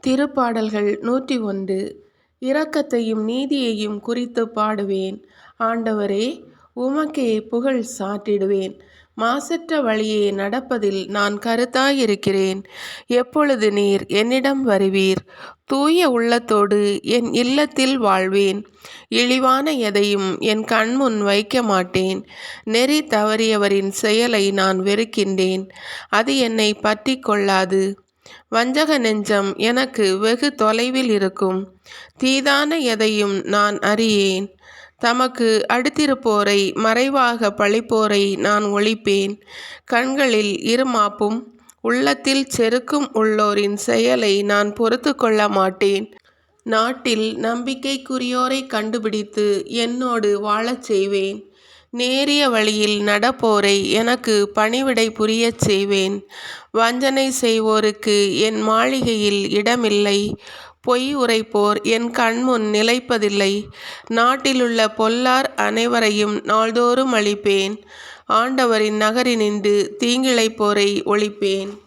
திருப்பாடல்கள் 101. இரக்கத்தையும் நீதியையும் குறித்து பாடுவேன். ஆண்டவரே, உமக்கே புகழ் சாற்றிடுவேன். மாசற்ற வழியே நடப்பதில் நான் கருத்தாயிருக்கிறேன். எப்பொழுது நீர் என்னிடம் வருவீர்? தூய உள்ளத்தோடு என் இல்லத்தில் வாழ்வேன். இழிவான எதையும் என் கண்முன் வைக்க மாட்டேன். நெறி தவறியவரின் செயலை நான் வெறுக்கின்றேன். அது என்னை பற்றி கொள்ளாது. வஞ்சக நெஞ்சம் எனக்கு வெகு தொலைவில் இருக்கும். தீதான எதையும் நான் அறியேன். தமக்கு அடுத்திருப்போரை மறைவாக பழிப்போரை நான் ஒழிப்பேன். கண்களில் இருமாப்பும் உள்ளத்தில் செருக்கும் உள்ளோரின் செயலை நான் பொறுத்து கொள்ள மாட்டேன். நாட்டில் நம்பிக்கைக்குரியோரை கண்டுபிடித்து என்னோடு வாழச் செய்வேன். நேரிய வழியில் நடப்போரை எனக்கு பணிவிடை புரியச் செய்வேன். வஞ்சனை செய்வோருக்கு என் மாளிகையில் இடமில்லை. பொய் உரைப்போர் என் கண்முன் நிலைப்பதில்லை. நாட்டிலுள்ள பொல்லார் அனைவரையும் நாள்தோறும் அழிப்பேன். ஆண்டவரின் நகரினின்று தீங்கிழைப்போரை ஒழிப்பேன்.